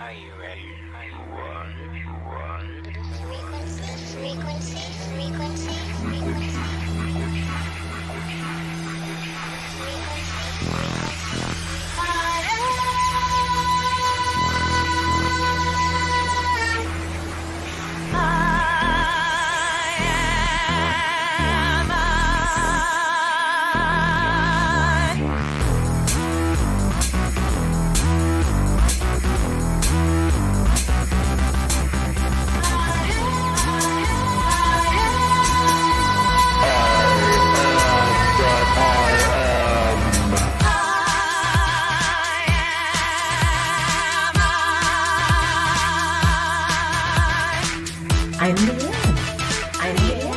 Are you ready? Are you ready? I'm Liane. I'm Liane.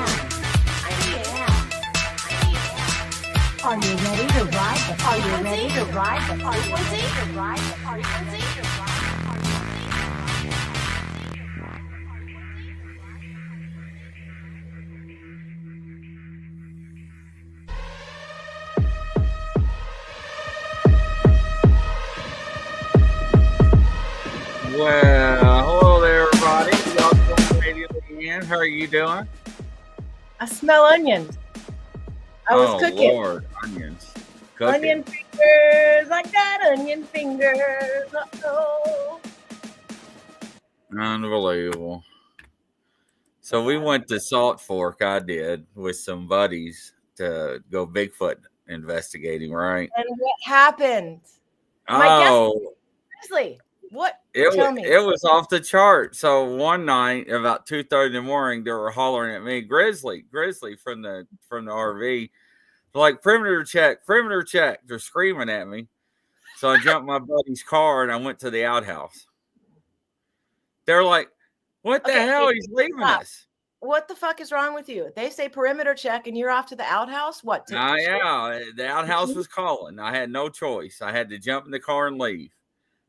Are you ready to ride the frequency? Are you ready to ride the frequency? Well, hello there, everybody. Welcome to Radio Liane. How are you doing? I smell onions. I was cooking. Lord, onions. Cooking. Onion fingers. I got onion fingers. Uh-oh. Unbelievable. So we went to Salt Fork, I did, with some buddies to go Bigfoot investigating, right? And what happened? Seriously, what? Tell me. It was off the chart. So one night, about 2:30 in the morning, they were hollering at me, Grizzly from the RV. They're like, perimeter check. They're screaming at me. So I jumped my buddy's car and I went to the outhouse. They're like, what the hell? He's leaving us. What the fuck is wrong with you? They say perimeter check and you're off to the outhouse? What? Yeah, the outhouse was calling. I had no choice. I had to jump in the car and leave.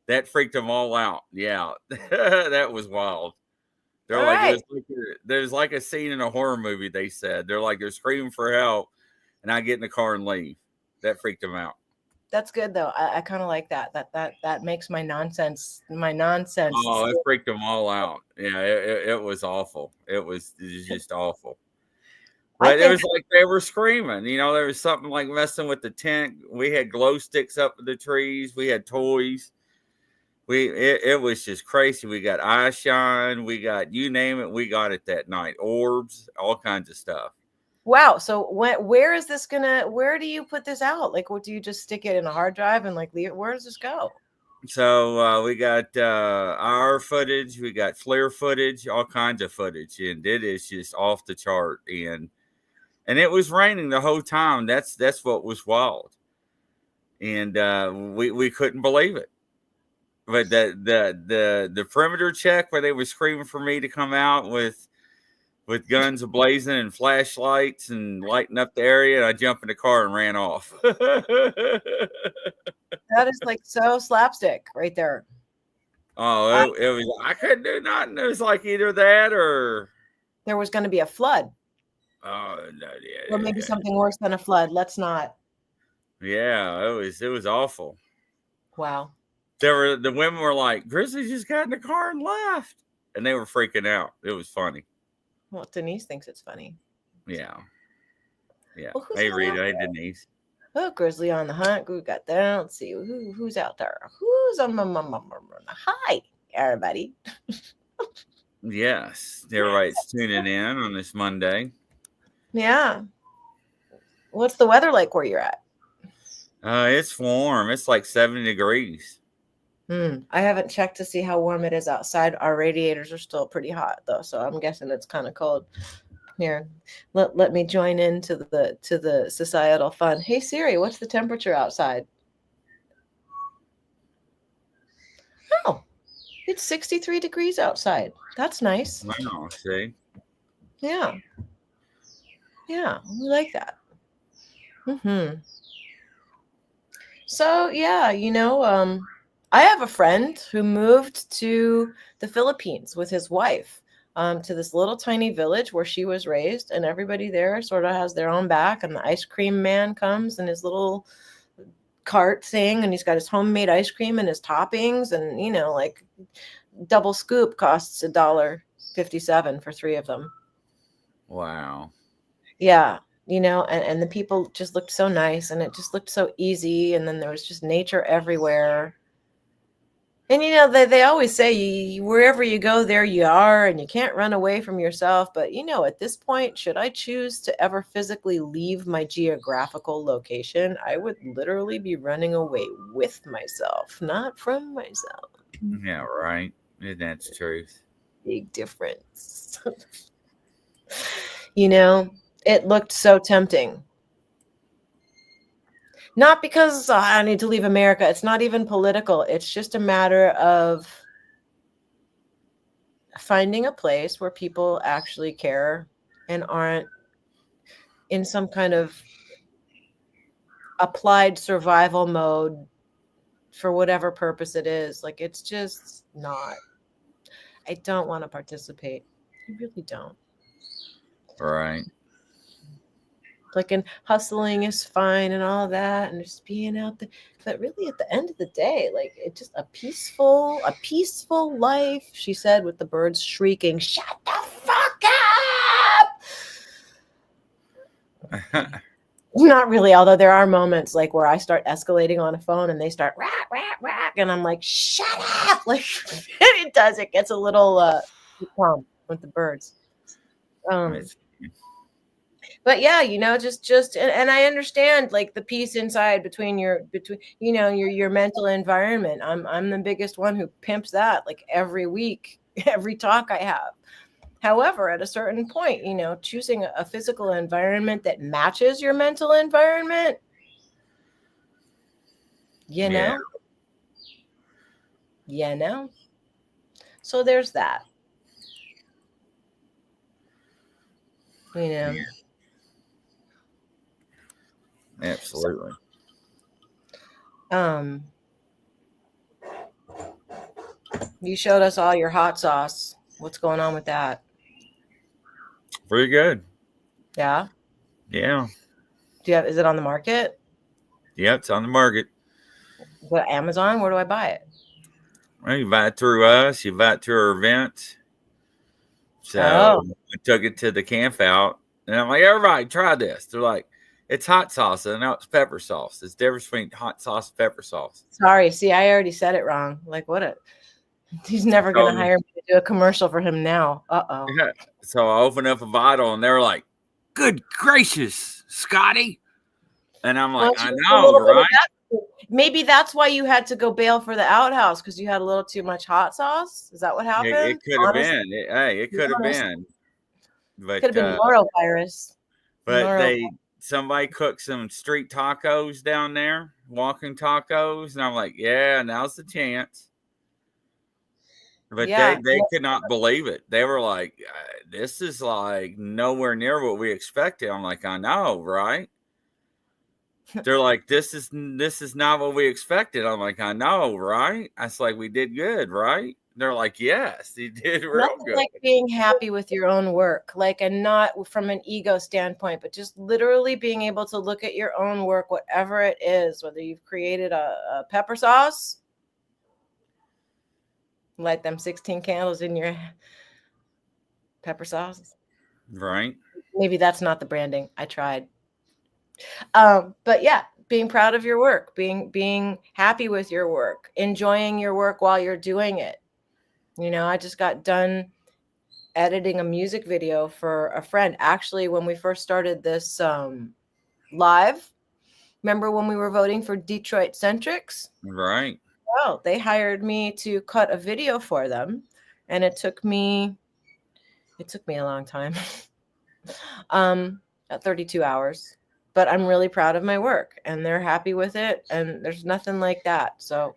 That freaked them all out. Yeah, that was wild. They're all like, right. There's like a scene in a horror movie, they said. They're screaming for help, and I get in the car and leave. That freaked them out. That's good, though. I kind of like that. That makes my nonsense. Oh, it freaked them all out. Yeah, it was awful. It was just awful. But it was like they were screaming. You know, there was something like messing with the tent. We had glow sticks up in the trees. We had toys. It was just crazy. We got eye shine. We got, you name it, we got it that night. Orbs, all kinds of stuff. Wow. So where do you put this out? Like, what do you just stick it in a hard drive and like leave it? Where does this go? So we got our footage, we got FLIR footage, all kinds of footage, and it is just off the chart. And it was raining the whole time. That's what was wild. And we couldn't believe it. But the perimeter check where they were screaming for me to come out with guns ablazing and flashlights and lighting up the area, and I jumped in the car and ran off. That is like so slapstick right there. Oh, it was. I couldn't do nothing. It was like either that or there was going to be a flood. Oh no, yeah. Or maybe something worse than a flood. Let's not. Yeah, it was awful. Wow. The women were like, Grizzly just got in the car and left, and they were freaking out. It was funny. Well, Denise thinks it's funny. Yeah. Well, hey Rita, hey Denise. Oh, Grizzly on the hunt. We got that. Let's see who's out there. Who's on hi, everybody. Yes, everybody's tuning in on this Monday. Yeah. What's the weather like where you're at? It's warm. It's like 70 degrees. I haven't checked to see how warm it is outside. Our radiators are still pretty hot though, so I'm guessing it's kind of cold. Here, let me join into the societal fun. Hey Siri, what's the temperature outside? Oh, it's 63 degrees outside. That's nice. Wow, see? Yeah, we like that. So yeah, I have a friend who moved to the Philippines with his wife, to this little tiny village where she was raised, and everybody there sort of has their own back, and the ice cream man comes in his little cart thing, and he's got his homemade ice cream and his toppings, and like double scoop costs $1.57 for 3 of them. Wow. Yeah. And the people just looked so nice, and it just looked so easy, and then there was just nature everywhere. And they always say wherever you go, there you are, and you can't run away from yourself. But at this point, should I choose to ever physically leave my geographical location, I would literally be running away with myself, not from myself. Yeah, right. That's truth. Big difference. It looked so tempting. Not because I need to leave America. It's not even political. It's just a matter of finding a place where people actually care and aren't in some kind of applied survival mode for whatever purpose it is. Like, it's just not. I don't want to participate. I really don't. Right. Like, and hustling is fine and all that, and just being out there. But really, at the end of the day, like, it's just a peaceful life, she said, with the birds shrieking, "Shut the fuck up!" Not really, although there are moments like where I start escalating on a phone and they start rack, rack, rack, and I'm like, "Shut up!" Like, it does. It gets a little calm with the birds. But yeah, just and I understand, like, the peace inside between your mental environment. I'm the biggest one who pimps that, like, every week, every talk I have. However, at a certain point, choosing a physical environment that matches your mental environment, Yeah. So there's that. Yeah. Absolutely. You showed us all your hot sauce. What's going on with that? Pretty good. Yeah. Yeah. Is it on the market? Yeah, it's on the market. What, Amazon? Where do I buy it? Well, you buy it through us. You buy it through our event. So I took it to the camp out, and I'm like, everybody, try this. They're like, it's hot sauce, and now it's pepper sauce. There's a difference between hot sauce and pepper sauce. Sorry, see, I already said it wrong. Like, he's never going to hire me to do a commercial for him now. Uh-oh. Yeah. So I opened up a bottle, and they were like, good gracious, Scotty. And I'm like, I know, right? Maybe that's why you had to go bail for the outhouse, because you had a little too much hot sauce. Is that what happened? It could have been. It could have been. But could have been norovirus. But somebody cooked some street tacos down there, walking tacos, and I'm like, yeah, now's the chance. But they could not believe it. They were like, this is like nowhere near what we expected. I'm like, I know, right? They're like, this is not what we expected. I'm like, I know, right? I was like, we did good, right? They're like, yes, you did real good. Like being happy with your own work, like, and not from an ego standpoint, but just literally being able to look at your own work, whatever it is, whether you've created a pepper sauce, light them 16 candles in your pepper sauce. Right. Maybe that's not the branding. I tried. But yeah, being proud of your work, being happy with your work, enjoying your work while you're doing it. I just got done editing a music video for a friend. Actually, when we first started this live, remember when we were voting for Detroit Centrics? Right. Well, they hired me to cut a video for them, and it took me a long time. 32 hours. But I'm really proud of my work, and they're happy with it, and there's nothing like that. So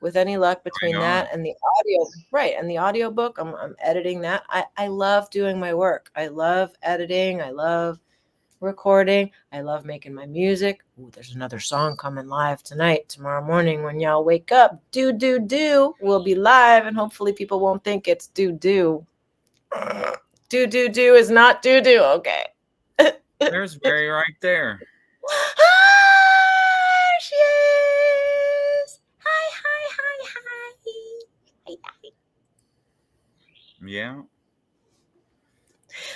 with any luck between that and the audio, right, and the audiobook, I'm editing that. I love doing my work. I love editing. I love recording. I love making my music. Ooh, there's another song coming live tonight, tomorrow morning when y'all wake up. Do. We'll be live, and hopefully people won't think it's do. Do is not do. Okay. There's Barry right there. Ah, shit. Yeah.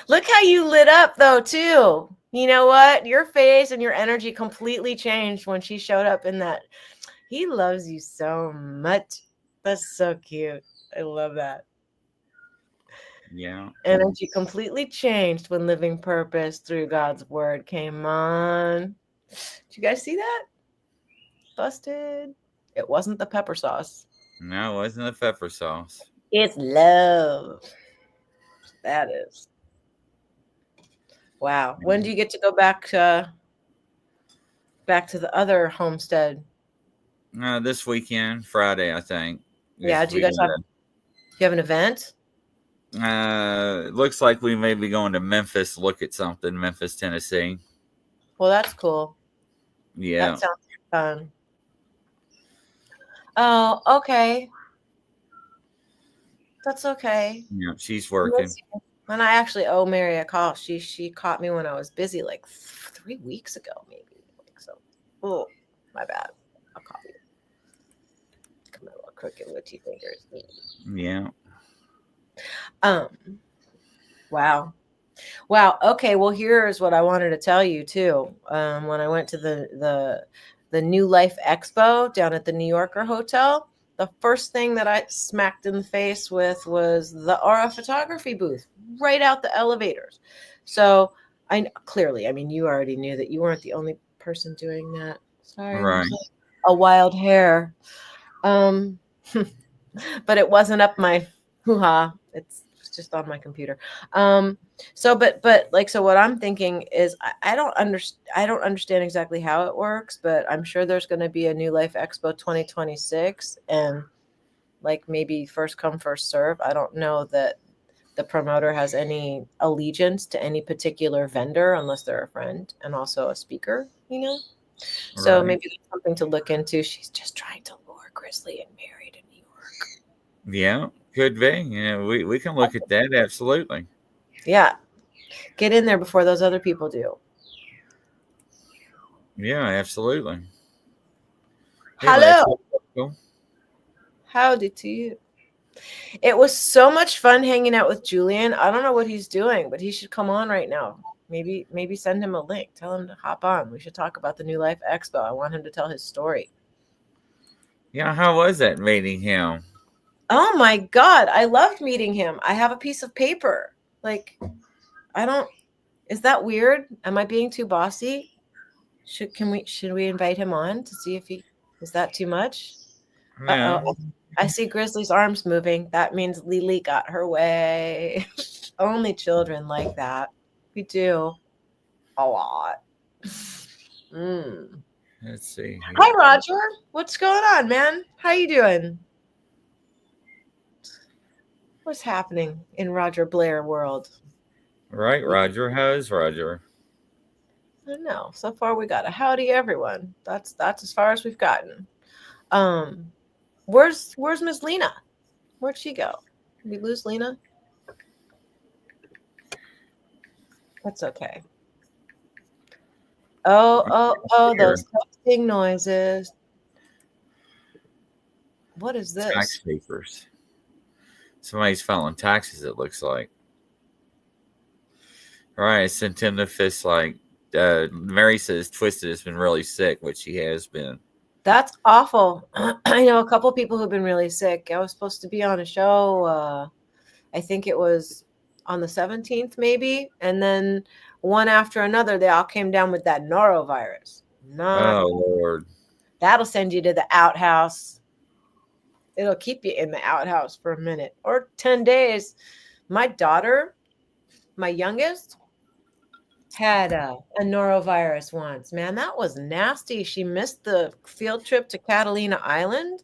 Look how you lit up though, too. You know what? Your face and your energy completely changed when she showed up in that. He loves you so much. That's so cute. I love that. Yeah. Energy completely changed when living purpose through God's word came on. Did you guys see that? Busted. It wasn't the pepper sauce. No, it wasn't the pepper sauce. It's love. That is. Wow. When do you get to go back to the other homestead? This weekend, Friday, I think. Yeah, do you guys have an event? It looks like we may be going to Memphis to look at something. Memphis, Tennessee. Well, that's cool. Yeah. That sounds fun. Oh, okay. That's okay. Yeah, she's working. And I actually owe Mary a call. She caught me when I was busy, like 3 weeks ago, maybe. So, oh, my bad. I'll call you. Come on, little crooked witchy fingers. Yeah. Wow. Okay. Well, here's what I wanted to tell you too. When I went to the New Life Expo down at the New Yorker Hotel, the first thing that I smacked in the face with was the Aura photography booth right out the elevators. So I mean, you already knew that you weren't the only person doing that. Sorry, Right. a wild hair. But it wasn't up my hoo-ha. It's just on my computer. So what I'm thinking is I don't understand exactly how it works, but I'm sure there's going to be a New Life Expo 2026, and like maybe first come first serve. I don't know that the promoter has any allegiance to any particular vendor unless they're a friend and also a speaker, So Right. maybe that's something to look into. She's just trying to lure Grizzly and Mary to New York. Yeah, could be. We can look at that. Absolutely. Yeah. Get in there before those other people do. Yeah, absolutely. Hello. Cool. Howdy to you. It was so much fun hanging out with Julian. I don't know what he's doing, but he should come on right now. Maybe send him a link. Tell him to hop on. We should talk about the New Life Expo. I want him to tell his story. Yeah, how was that meeting him? Oh my God. I loved meeting him. I have a piece of paper. Like, is that weird? Am I being too bossy? Should we invite him on to see if is that too much? No. Uh-oh. I see Grizzly's arms moving. That means Lily got her way. Only children like that. We do a lot. Let's see. Hi, Roger. What's going on, man? How you doing? What's happening in Roger Blair world? Right, Roger. How's Roger? I don't know. So far, we got a howdy, everyone. That's as far as we've gotten. Where's Miss Lena? Where'd she go? Did we lose Lena? That's okay. Oh, those texting noises. What is this? Tax papers. Somebody's filing taxes, it looks like. All right, I sent him the fist like Mary says Twisted has been really sick, which she has been. That's awful. I know a couple people who've been really sick. I was supposed to be on a show. I think it was on the 17th, maybe. And then one after another, they all came down with that norovirus. Oh, Lord. That'll send you to the outhouse. It'll keep you in the outhouse for a minute or 10 days. My daughter, my youngest, had a norovirus once. Man, that was nasty. She missed the field trip to Catalina Island.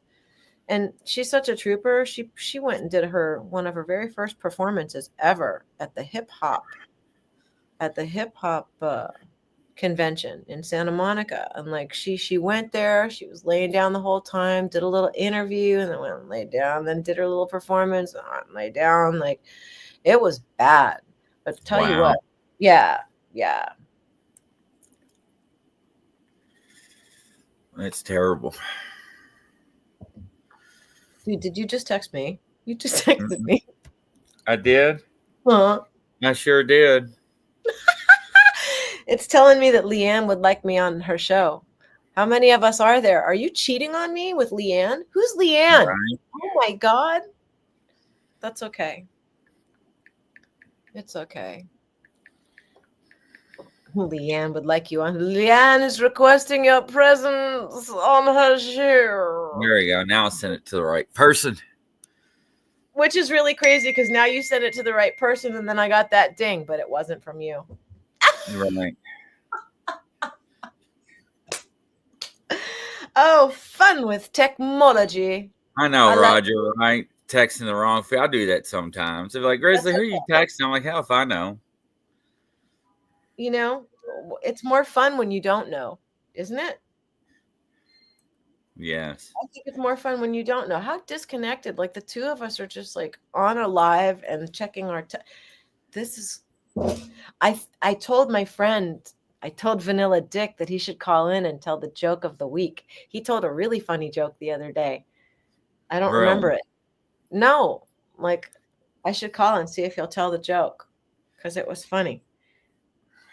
And she's such a trooper. She went and did one of her very first performances ever at the hip hop convention in Santa Monica. And like she went there, she was laying down the whole time, did a little interview, and then went and laid down, then did her little performance, and laid down. Like it was bad. But tell you what, yeah. That's terrible. Dude, did you just text me? You just texted me. I did. Huh? I sure did. It's telling me that Liane would like me on her show. How many of us are there? Are you cheating on me with Liane? Who's Liane? Right. Oh my God. That's okay. It's okay. Liane would like you on. Liane is requesting your presence on her show. There we go. Now I'll send it to the right person. Which is really crazy because now you sent it to the right person and then I got that ding, but it wasn't from you. Right. Oh, fun with technology. I know, I like- Roger, right? Texting the wrong I do that sometimes. They're like, Grizzly, who are you texting? I'm like, hell if I know. You know, it's more fun when you don't know, isn't it? Yes. I think it's more fun when you don't know. How disconnected. Like the two of us are just like on a live and checking our this is I told my friend, I told Vanilla Dick that he should call in and tell the joke of the week. He told a really funny joke the other day. I don't remember it. No, like I should call and see if he'll tell the joke because it was funny.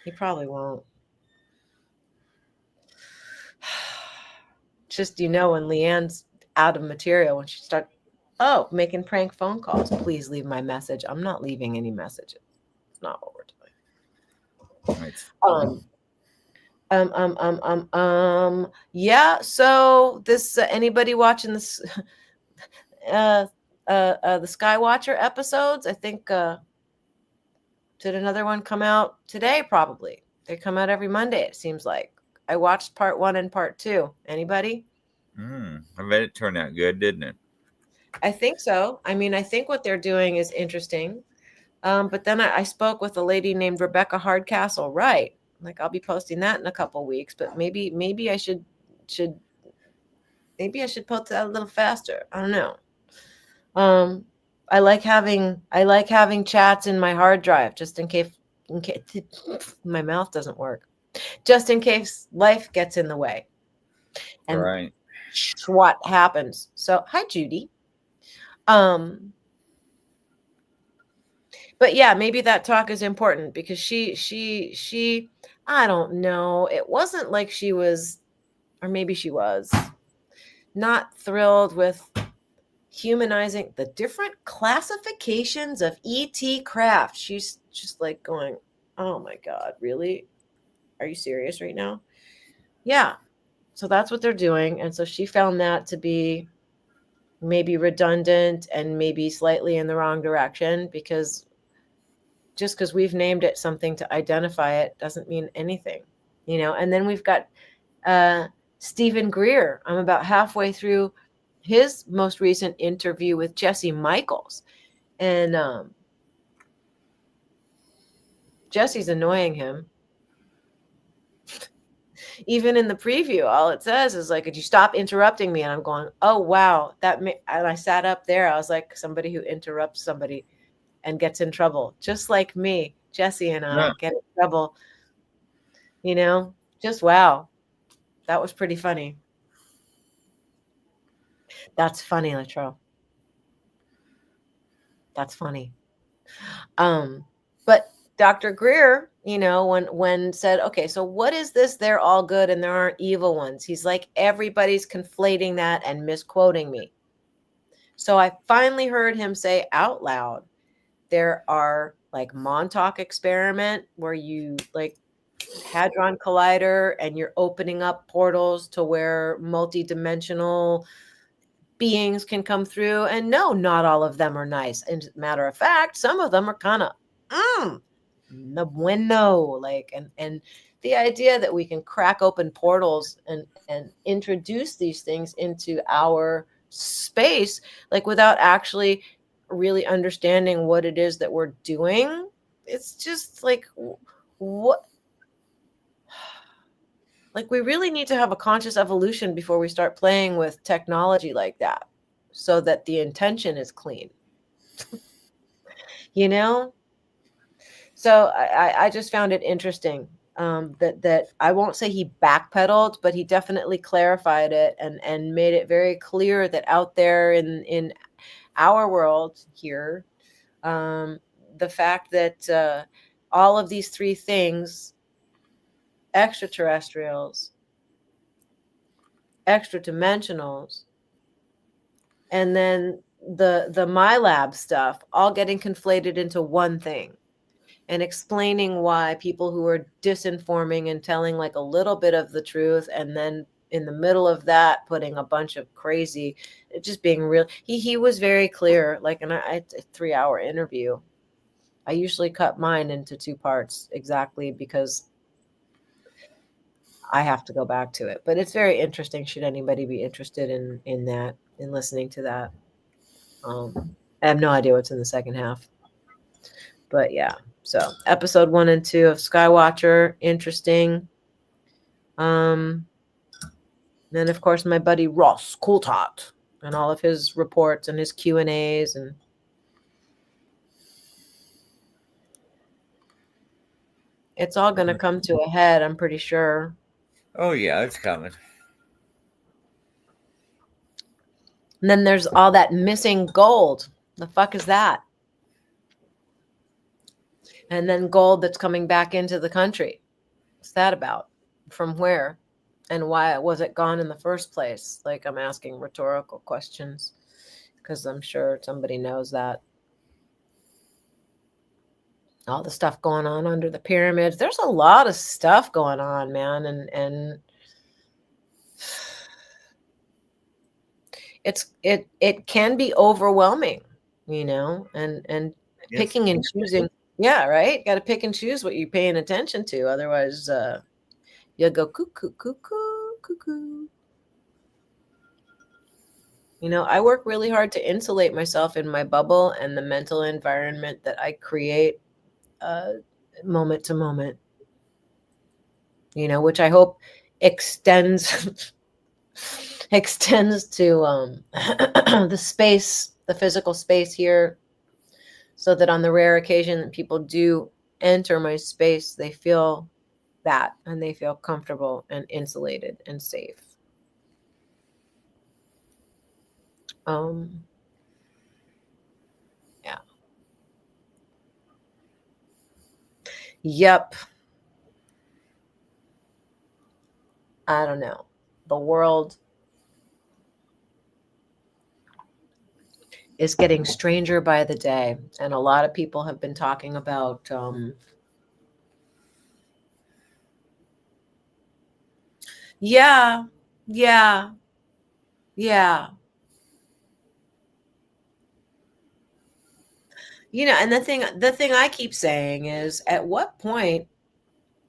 He probably won't. Just, when Leanne's out of material, when she starts, making prank phone calls, please leave my message. I'm not leaving any messages. It's not what we're doing. Yeah. So this, anybody watching this, the Skywatcher episodes, I think, did another one come out today? Probably. They come out every Monday, it seems like. I watched part 1 and part 2. Anybody? I bet it turned out good, didn't it? I think so. I mean, I think what they're doing is interesting. But then I spoke with a lady named Rebecca Hardcastle. Right. Like I'll be posting that in a couple weeks, but maybe I should post that a little faster. I don't know. I like having chats in my hard drive just in case my mouth doesn't work. Just in case life gets in the way. And right. What happens. So, hi Judy. But yeah, maybe that talk is important because she I don't know. It wasn't like she was, or maybe she was, not thrilled with humanizing the different classifications of ET craft. She's just like going, oh my God, really? Are you serious right now? Yeah. So that's what they're doing. And so she found that to be maybe redundant and maybe slightly in the wrong direction because just because we've named it something to identify it doesn't mean anything, And then we've got Stephen Greer. I'm about halfway through his most recent interview with Jesse Michaels. And Jesse's annoying him. Even in the preview, all it says is like, could you stop interrupting me? And I'm going, oh, wow. And I sat up there. I was like somebody who interrupts somebody and gets in trouble, just like me. Jesse and I get in trouble, just wow. That was pretty funny. That's funny, Latrell. That's funny. But Dr. Greer, when said, okay, so what is this? They're all good and there aren't evil ones. He's like, everybody's conflating that and misquoting me. So I finally heard him say out loud, there are like Montauk experiment where you like Hadron Collider and you're opening up portals to where multidimensional beings can come through. And no, not all of them are nice. And matter of fact, some of them are kind of no bueno, like, and the idea that we can crack open portals and introduce these things into our space, like without actually really understanding what it is that we're doing. It's just like, what? Like we really need to have a conscious evolution before we start playing with technology like that so that the intention is clean. So I just found it interesting that I won't say he backpedaled, but he definitely clarified it and made it very clear that out there in our world here, The fact that all of these three things, extraterrestrials, extra dimensionals, and then the my lab stuff, all getting conflated into one thing, and explaining why people who are disinforming and telling like a little bit of the truth, and then in the middle of that putting a bunch of crazy, just being real. He was very clear. Like, and it's a 3-hour interview. I usually cut mine into 2 parts exactly because I have to go back to it. But it's very interesting. Should anybody be interested in that, in listening to that? I have no idea what's in the second half. But yeah, so episode 1 and 2 of Skywatcher, interesting. Then of course my buddy Ross Coulthard and all of his reports and his Q&As, and it's all going to come to a head, I'm pretty sure. Oh yeah, it's coming. And then there's all that missing gold. The fuck is that? And then gold that's coming back into the country. What's that about? From where? And why was it gone in the first place? Like, I'm asking rhetorical questions because I'm sure somebody knows that. All the stuff going on under the pyramids. There's a lot of stuff going on, man. And it can be overwhelming, and Yes. picking and choosing. Yeah, right. Got to pick and choose what you're paying attention to. Otherwise, you'll go cuckoo, cuckoo, cuckoo. I work really hard to insulate myself in my bubble and the mental environment that I create moment to moment, which I hope extends to the space, the physical space here, so that on the rare occasion that people do enter my space, they feel that and they feel comfortable and insulated and safe. Yeah. Yep. I don't know. The world is getting stranger by the day, and a lot of people have been talking about yeah. And the thing I keep saying is, at what point,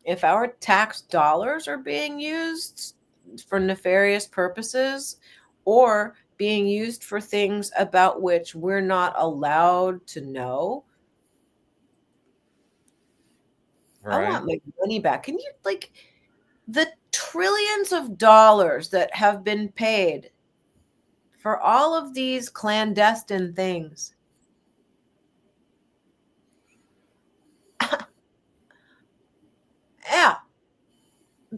if our tax dollars are being used for nefarious purposes or being used for things about which we're not allowed to know, Right. I want my money back. Can you, like, the trillions of dollars that have been paid for all of these clandestine things? Yeah,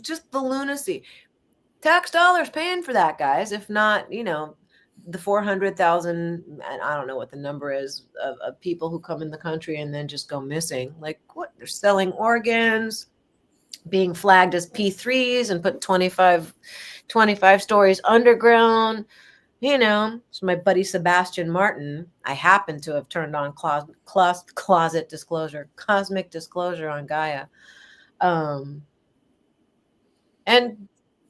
just the lunacy. Tax dollars paying for that, guys. If not, the 400,000, and I don't know what the number is, of people who come in the country and then just go missing. Like, what? They're selling organs, being flagged as P3s and put 25 stories underground. So my buddy Sebastian Martin, I happen to have turned on closet disclosure, cosmic disclosure on Gaia. And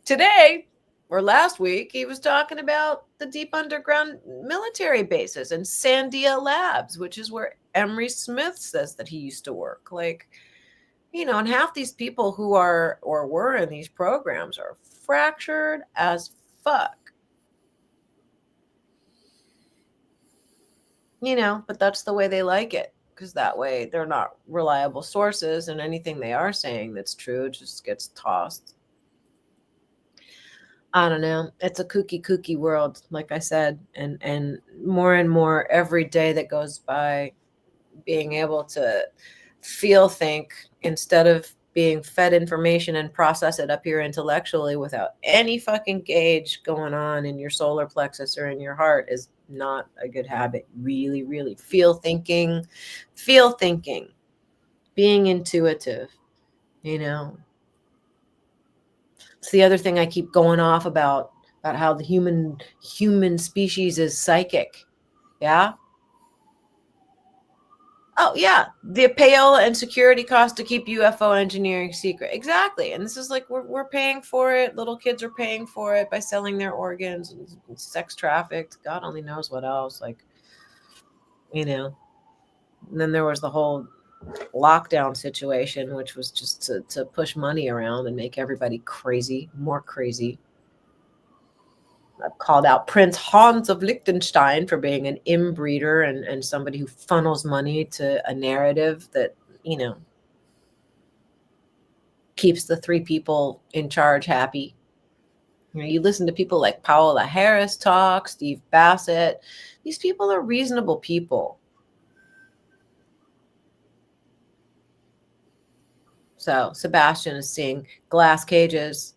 today, or last week, he was talking about the deep underground military bases and Sandia Labs, which is where Emery Smith says that he used to work. Like, and half these people who are or were in these programs are fractured as fuck. But that's the way they like it, because that way they're not reliable sources, and anything they are saying that's true just gets tossed. I don't know. It's a kooky world, like I said, and more every day that goes by, being able to feel, think, instead of being fed information and process it up here intellectually without any fucking gauge going on in your solar plexus or in your heart is not a good habit. Really, really feel thinking, being intuitive, you know. It's the other thing I keep going off about how the human species is psychic. Yeah. Oh yeah, the payola and security cost to keep UFO engineering secret. Exactly, and this is like we're paying for it. Little kids are paying for it by selling their organs and sex trafficked. God only knows what else. Like, you know. And then there was the whole lockdown situation, which was just to push money around and make everybody crazy, more crazy. I've called out Prince Hans of Liechtenstein for being an inbreeder and somebody who funnels money to a narrative that, you know, keeps the three people in charge happy. You know, you listen to people like Paola Harris talk, Steve Bassett. These people are reasonable people. So Sebastian is seeing glass cages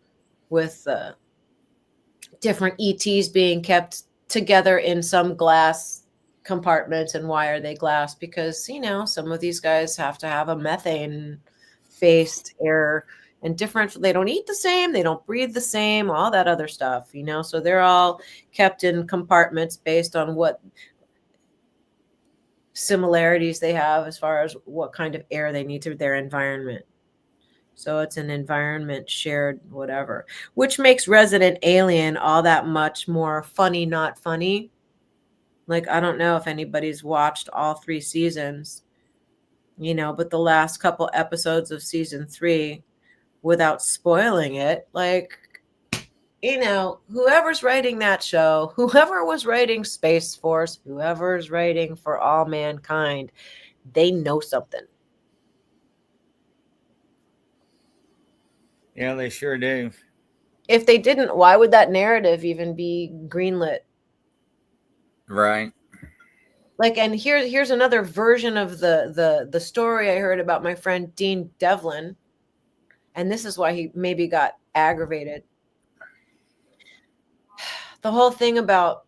with different ETs being kept together in some glass compartments. And why are they glass? Because, you know, some of these guys have to have a methane based air and different. They don't eat the same. They don't breathe the same, all that other stuff, you know. So they're all kept in compartments based on what similarities they have as far as what kind of air they need to their environment. So it's an environment shared whatever, which makes Resident Alien all that much more funny, not funny. Like, I don't know if anybody's watched all 3 seasons, you know, but the last couple episodes of season 3, without spoiling it, like, you know, whoever's writing that show, whoever was writing Space Force, whoever's writing For All Mankind, they know something. Yeah, they sure do. If they didn't, why would that narrative even be greenlit? Right. Like, and here's another version of the story I heard about my friend Dean Devlin, and this is why he maybe got aggravated. The whole thing about,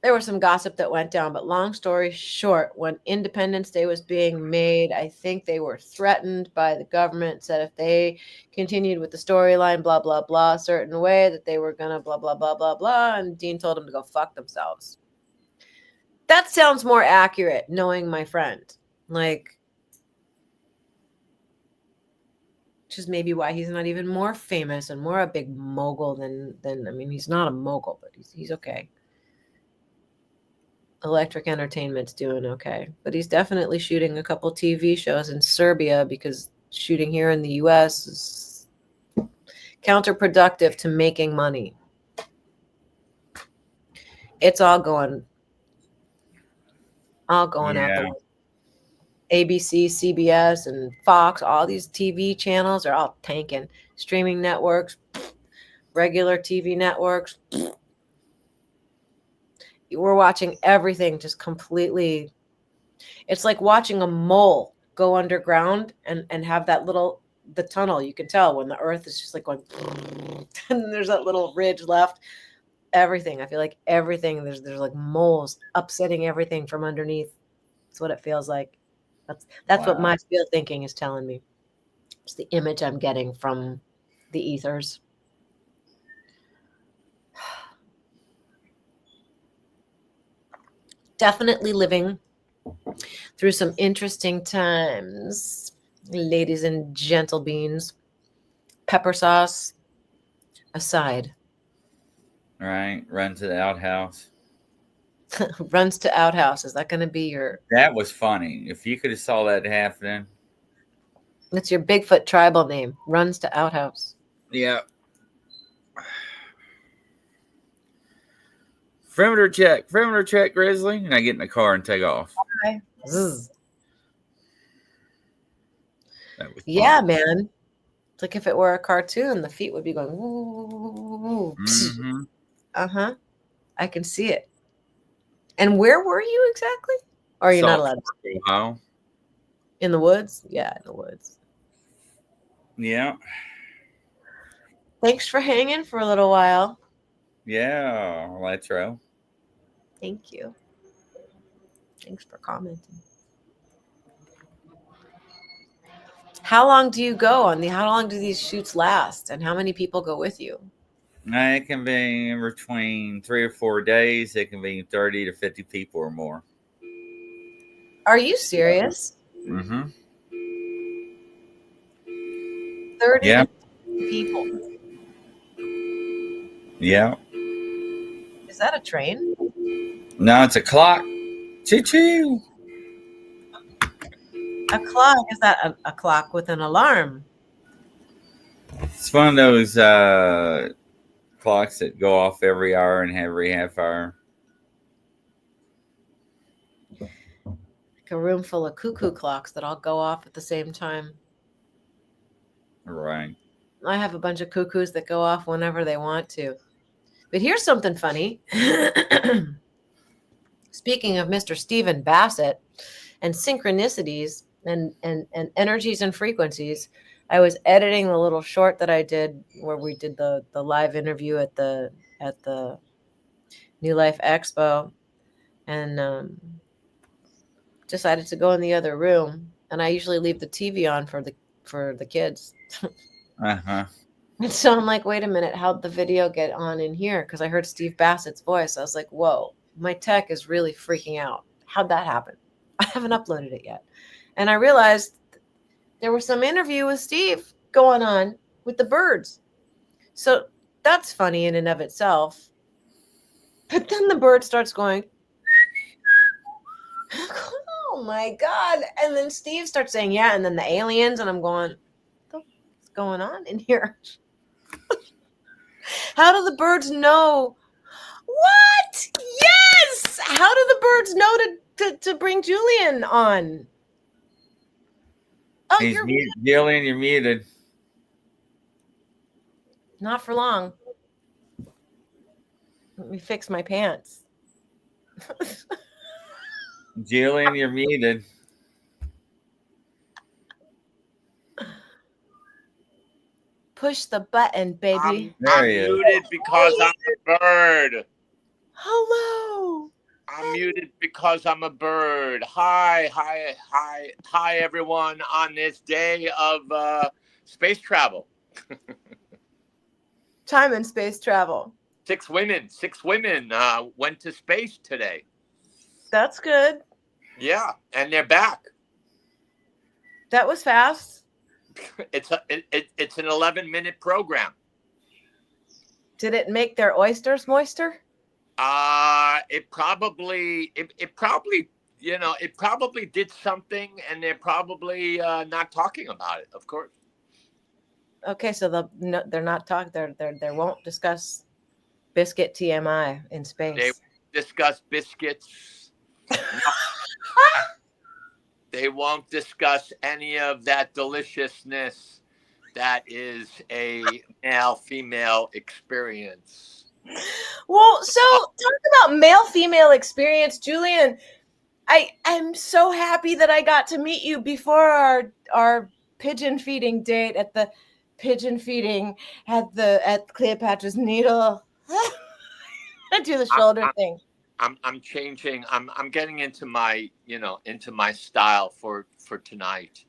there was some gossip that went down, but long story short, when Independence Day was being made, I think they were threatened by the government, said if they continued with the storyline, blah, blah, blah, a certain way, that they were gonna blah, blah, blah, blah, blah, and Dean told them to go fuck themselves. That sounds more accurate, knowing my friend. Like, which is maybe why he's not even more famous and more a big mogul than I mean, he's not a mogul, but he's okay. Electric Entertainment's doing okay, but he's definitely shooting a couple TV shows in Serbia because shooting here in the US is counterproductive to making money. It's all going out the way. ABC, CBS, and Fox, all these TV channels are all tanking. Streaming networks, regular TV networks. We're watching everything just completely. It's like watching a mole go underground and have that the tunnel. You can tell when the earth is just like going, and there's that little ridge left. Everything. I feel like everything, there's like moles upsetting everything from underneath. That's what it feels like. That's what my field thinking is telling me. It's the image I'm getting from the ethers. Definitely living through some interesting times, ladies and gentle beans. Pepper sauce aside. Right. Run to the outhouse. Runs to outhouse. Is that going to be your... That was funny. If you could have saw that happening. That's your Bigfoot tribal name. Runs to outhouse. Yeah. Perimeter check, Grizzly. And I get in the car and take off. Okay. That was Yeah, fun. man. It's like if it were a cartoon, the feet would be going, woo. Mm-hmm. Uh-huh. I can see it. And where were you exactly? Or are you not allowed to say? Ohio. In the woods? Yeah, in the woods. Yeah. Thanks for hanging for a little while. Yeah. Retro. Thank you. Thanks for commenting. How long do you go on how long do these shoots last, and how many people go with you? It can be between 3 or 4 days. It can be 30 to 50 people or more. Are you serious? Mm-hmm. 30 Yeah. to 50 people. Yeah. Is that a train? No, it's a clock. Choo-choo. A clock? Is that a clock with an alarm? It's one of those clocks that go off every hour and every half hour. Like a room full of cuckoo clocks that all go off at the same time. Right. I have a bunch of cuckoos that go off whenever they want to. But here's something funny. Speaking of Mr. Stephen Bassett and synchronicities and energies and frequencies, I was editing the little short that I did where we did the live interview at the New Life Expo, and decided to go in the other room. And I usually leave the TV on for the kids. Uh-huh. And so I'm like, wait a minute, how'd the video get on in here? Because I heard Steve Bassett's voice. I was like, whoa, my tech is really freaking out. How'd that happen? I haven't uploaded it yet. And I realized there was some interview with Steve going on with the birds. So that's funny in and of itself. But then the bird starts going, oh my God. And then Steve starts saying, yeah. And then the aliens. And I'm going, what's going on in here? How do the birds know? What? Yes! How do the birds know to bring Julian on? Oh, He's you're Jillian, you're muted. not for long. Let me fix my pants. Jillian, you're muted. Push the button, baby. There I'm he is. muted because I'm a bird. Hello. I'm muted because I'm a bird. Hi, everyone on this day of space travel. Time and space travel. 6 women went to space today. That's good. Yeah, and they're back. That was fast. It's an 11-minute program. Did it make their oysters moister? It probably did something, and they're probably not talking about it, of course. Okay, so they're not talking. They won't discuss biscuit TMI in space. They discuss biscuits. They won't discuss any of that deliciousness that is a male-female experience. Well, so talk about male-female experience, Julian. I'm so happy that I got to meet you before our pigeon feeding date at the pigeon feeding at Cleopatra's Needle. I do the shoulder thing. I'm changing. I'm getting into my style for tonight.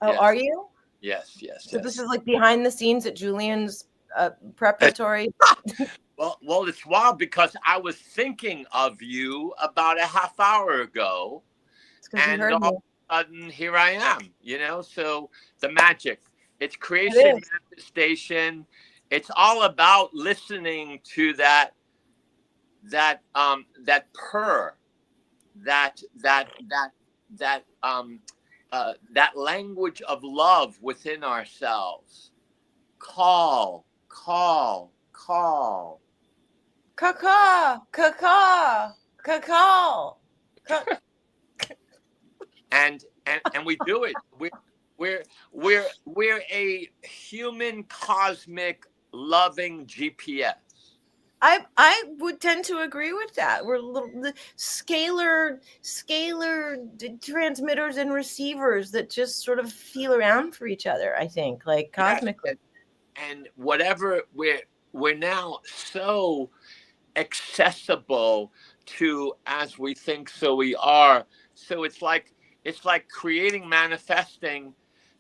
Oh, yes. Are you? Yes. So this is like behind the scenes at Julian's preparatory. Well, it's wild because I was thinking of you about a half hour ago, and all of a sudden here I am. So the magic. It's creation, manifestation. It's all about listening to that purr, that language of love within ourselves. Call. Caw. And we do it. We're a human cosmic loving GPS. I would tend to agree with that. We're the scalar transmitters and receivers that just sort of feel around for each other. I think, like cosmically. Yes. And whatever we're now so accessible to as we think, so we are. So it's like creating, manifesting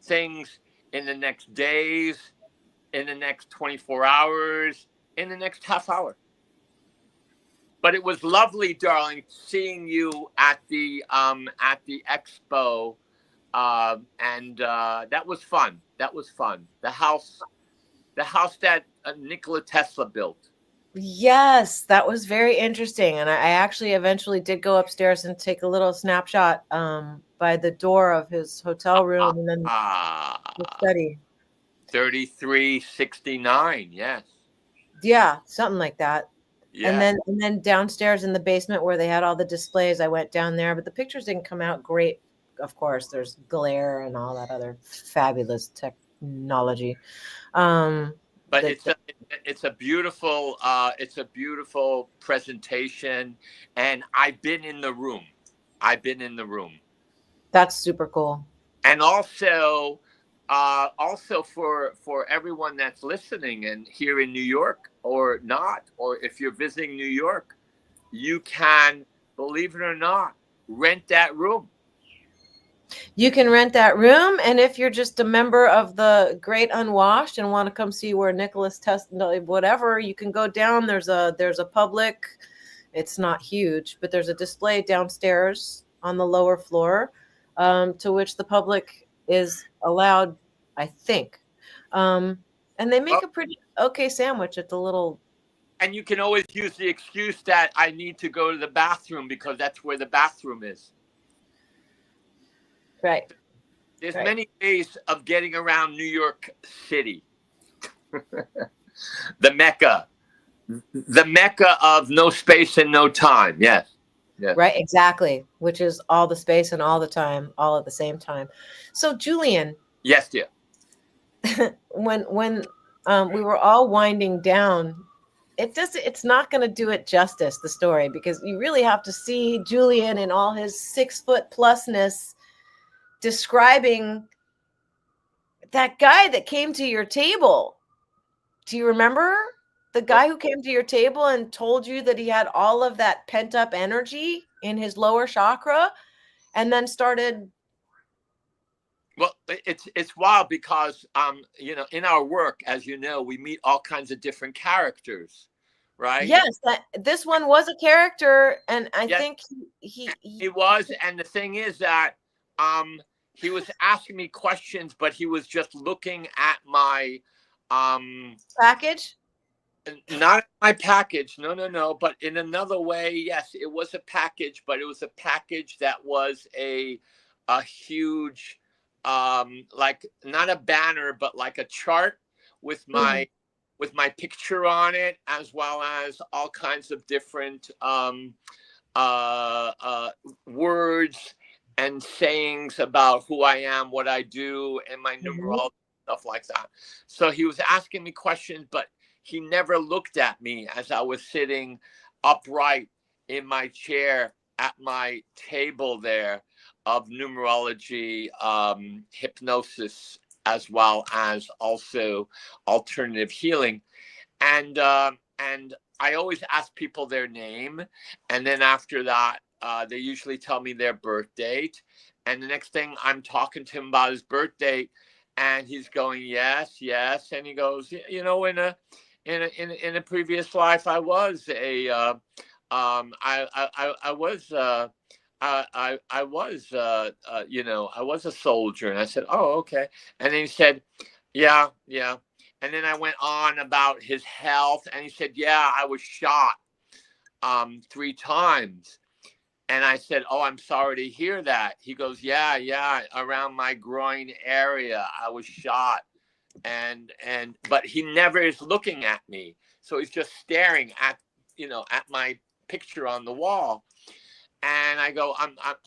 things in the next days, in the next 24 hours, in the next half hour. But it was lovely, darling, seeing you at the expo, and that was fun. That was fun. The house that Nikola Tesla built. Yes, that was very interesting, and I actually eventually did go upstairs and take a little snapshot by the door of his hotel room and then the study. 3369, yes. Yeah, something like that. Yeah. And then downstairs in the basement where they had all the displays, I went down there, but the pictures didn't come out great. Of course, there's glare and all that other fabulous technology. But it's a beautiful presentation, and I've been in the room. That's super cool. And also for everyone that's listening and here in New York or not, or if you're visiting New York, you can, believe it or not, rent that room. You can rent that room, and if you're just a member of the Great Unwashed and want to come see where Nicholas Tesla, whatever, you can go down. There's a public. It's not huge, but there's a display downstairs on the lower floor, to which the public is allowed, I think. And they make a pretty okay sandwich at the little. And you can always use the excuse that I need to go to the bathroom because that's where the bathroom is. Right. There's many ways of getting around New York City. The Mecca of no space and no time. Yes. Yes. Right, exactly. Which is all the space and all the time, all at the same time. So, Julian. Yes, dear. when we were all winding down, it's not going to do it justice, the story, because you really have to see Julian in all his 6 foot plusness describing that guy that came to your table. Do you remember the guy who came to your table and told you that he had all of that pent up energy in his lower chakra and then started? Well, it's wild because in our work, as you know, we meet all kinds of different characters, right? Yes, this one was a character, and I think he was. And the thing is that he was asking me questions, but he was just looking at my package. Not my package, no. But in another way, yes, it was a package, but it was a package that was a huge, like not a banner, but like a chart with my picture on it, as well as all kinds of different words and sayings about who I am, what I do, and my numerology, stuff like that. So he was asking me questions, but he never looked at me as I was sitting upright in my chair at my table there of numerology, hypnosis, as well as also alternative healing. And I always ask people their name. And then after that, they usually tell me their birth date. And the next thing, I'm talking to him about his birth date, and he's going, yes. And he goes, in a previous life, I was a I was a soldier. And I said, oh, okay. And then he said, yeah. And then I went on about his health, and he said, yeah, I was shot 3 times. And I said, oh, I'm sorry to hear that. He goes, yeah, around my groin area, I was shot. But he never is looking at me. So he's just staring at my picture on the wall. And I go,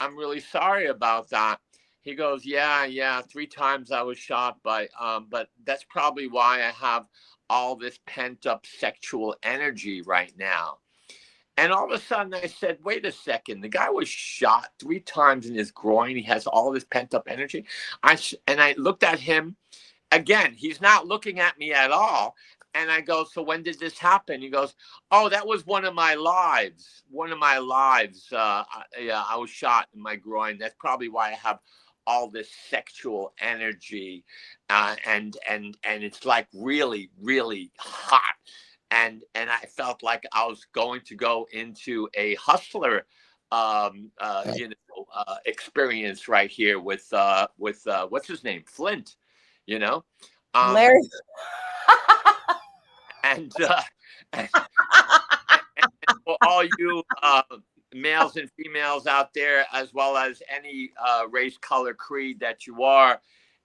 I'm really sorry about that. He goes, yeah, 3 times I was shot by, but that's probably why I have all this pent up sexual energy right now. And all of a sudden I said, wait a second, the guy was shot 3 times in his groin. He has all this pent up energy. And I looked at him again. He's not looking at me at all. And I go, so when did this happen? He goes, oh, that was one of my lives. Yeah, I was shot in my groin. That's probably why I have all this sexual energy, and it's like really, really hot. And I felt like I was going to go into a hustler, experience right here with what's his name, Flint, Larry. and for all you males and females out there, as well as any race, color, creed that you are,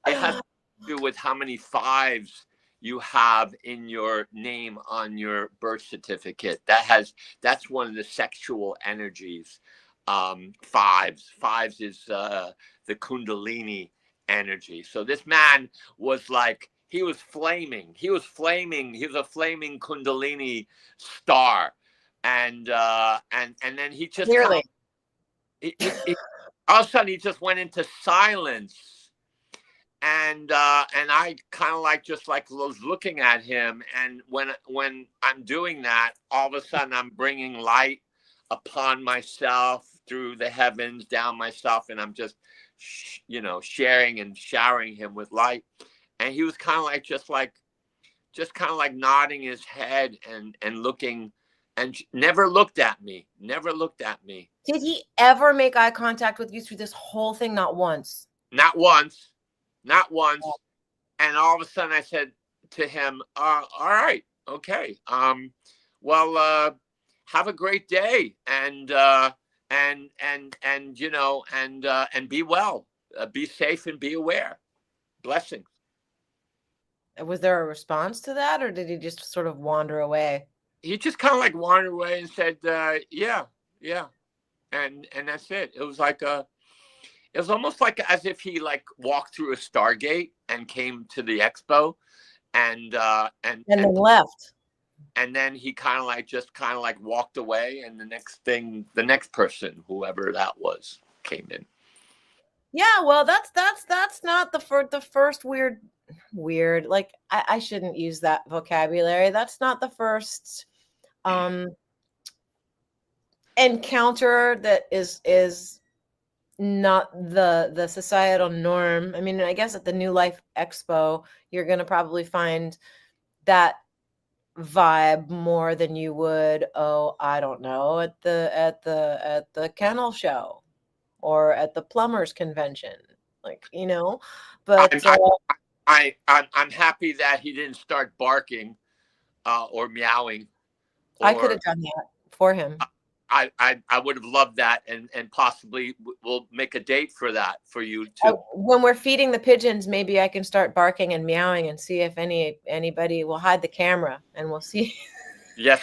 it has to do with how many 5s you have in your name on your birth certificate. That's one of the sexual energies. 5s is the Kundalini energy. So this man was like, he was flaming. He was a flaming Kundalini star. And then he just Clearly. all of a sudden he just went into silence, and I kind of was looking at him, and when I'm doing that, all of a sudden I'm bringing light upon myself through the heavens down myself, and I'm just sharing and showering him with light, and he was kind of like just kind of like nodding his head and looking. And never looked at me. Did he ever make eye contact with you through this whole thing? Not once. Not once. And all of a sudden I said to him, all right, okay. Well, have a great day, and be well, be safe, and be aware. Blessings. Was there a response to that, or did he just sort of wander away? He just kind of like wandered away and said, yeah. And that's it. It was almost like as if he like walked through a Stargate and came to the expo and then left. And then he kind of like walked away, and the next person, whoever that was, came in. Yeah, well, that's not the first weird. Like I shouldn't use that vocabulary. That's not the first encounter that is not the societal norm. I mean, I guess at the New Life Expo, you're going to probably find that vibe more than you would, I don't know, at the kennel show or at the plumbers convention, like, but I'm happy that he didn't start barking or meowing. I could have done that for him. I would have loved that, and possibly we'll make a date for that for you too. When we're feeding the pigeons, maybe I can start barking and meowing and see if anybody will hide the camera, and we'll see. Yes.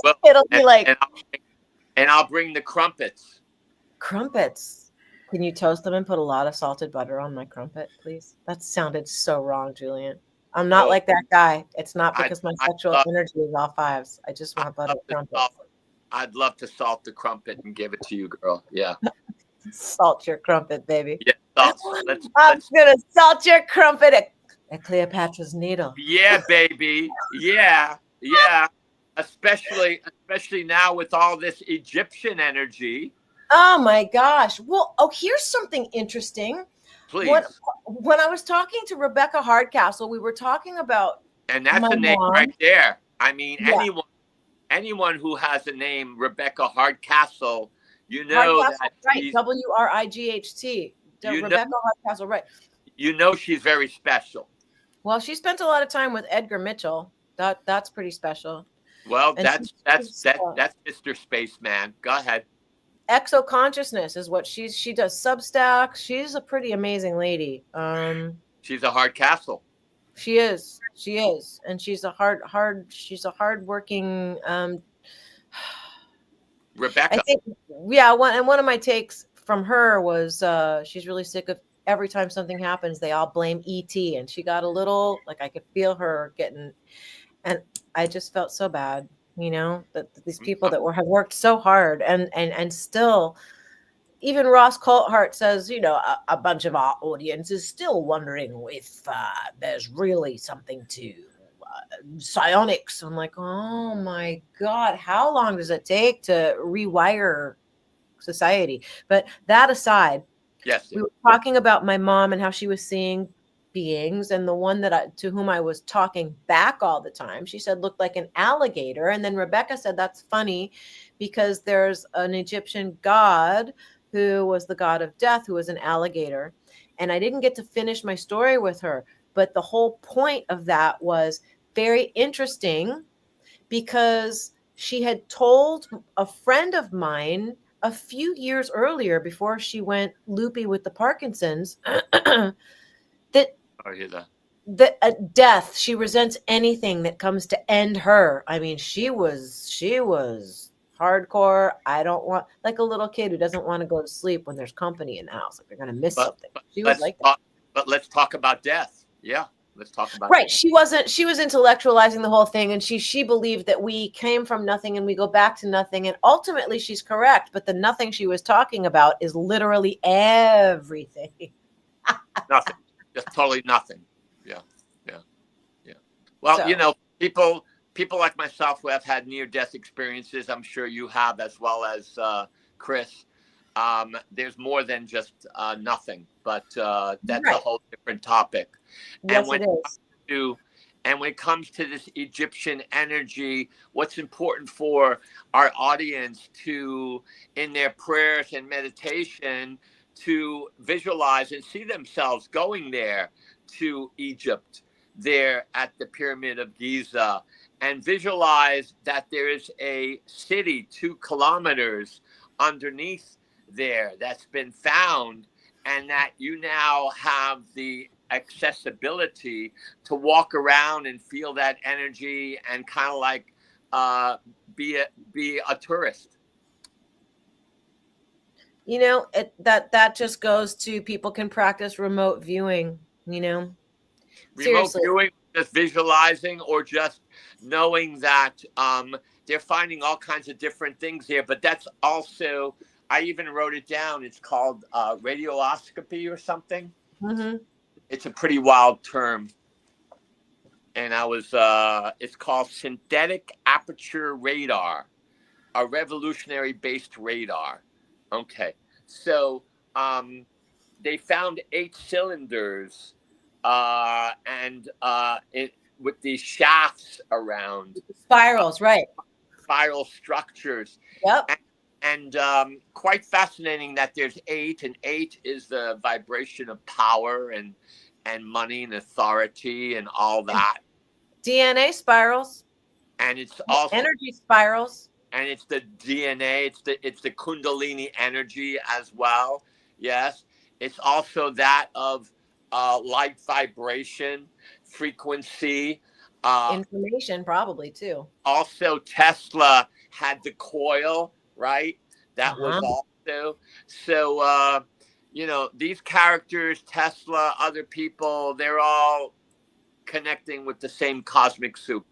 Well, it'll be like, and I'll bring the crumpets. Crumpets. Can you toast them and put a lot of salted butter on my crumpet, please? That sounded so wrong, Julian. I'm not like that guy. It's not because my sexual energy is all 5s. I just want butter crumpets. I'd love to salt the crumpet and give it to you, girl. Yeah. Salt your crumpet, baby. Yeah. I'm going to salt your crumpet at Cleopatra's Needle. Yeah, baby. Yeah. Especially now with all this Egyptian energy. Oh my gosh. Well, here's something interesting. Please. When I was talking to Rebecca Hardcastle, we were talking about, and that's a name right there. I mean, anyone who has a name Rebecca Hardcastle, that right? WRIGHT. Rebecca Hardcastle, right? She's very special. Well, she spent a lot of time with Edgar Mitchell. That's pretty special. Well, and that's Mr. Spaceman. Go ahead. Exo consciousness is what she does. Substack. She's a pretty amazing lady. She's a hard castle. She is, and she's a hardworking. Rebecca. I think, one of my takes from her was she's really sick of every time something happens, they all blame ET. And she got a little, like, I could feel her getting, and I just felt so bad, that these people that have worked so hard and still, even Ross Coulthart says, a bunch of our audience is still wondering if there's really something to psionics. I'm like, oh my God, how long does it take to rewire society? But that aside, Yes, we were talking about my mom and how she was seeing beings, and the one to whom I was talking back all the time, she said looked like an alligator. And then Rebecca said that's funny because there's an Egyptian god who was the god of death who was an alligator. And I didn't get to finish my story with her, but the whole point of that was very interesting because she had told a friend of mine a few years earlier, before she went loopy with the Parkinson's, that death, she resents anything that comes to end her. I mean, she was hardcore. I don't want, like a little kid who doesn't want to go to sleep when there's company in the house, like they're going to miss something. She was like that. But let's talk about death. Yeah. Let's talk about right. She was intellectualizing the whole thing, and she believed that we came from nothing and we go back to nothing, and ultimately she's correct, but the nothing she was talking about is literally everything. Nothing. Just totally nothing. Yeah. Well, so, people like myself who have had near-death experiences, I'm sure you have as well as Chris. There's more than just nothing, but that's right. A whole different topic. Yes, it is. And when it comes to this Egyptian energy, what's important for our audience to, in their prayers and meditation, to visualize and see themselves going there to Egypt, there at the Pyramid of Giza, and visualize that there is a city 2 kilometers underneath there that's been found, and that you now have the accessibility to walk around and feel that energy and kind of like be a tourist. That just goes to people can practice remote viewing, remote Seriously. viewing, just visualizing, or just knowing that they're finding all kinds of different things here. But that's also, I even wrote it down. It's called radioscopy or something. Mm-hmm. It's a pretty wild term. And it's called synthetic aperture radar, a revolutionary based radar. Okay. So they found 8 cylinders and with these shafts around. Spirals, right. Spiral structures. Yep. And quite fascinating that there's 8, and 8 is the vibration of power and money and authority and all that. DNA spirals. And it's also energy spirals. And it's the DNA, it's the Kundalini energy as well. Yes. It's also that of light vibration, frequency. Information probably too. Also, Tesla had the coil, right? That was also. So, these characters, Tesla, other people, they're all connecting with the same cosmic soup.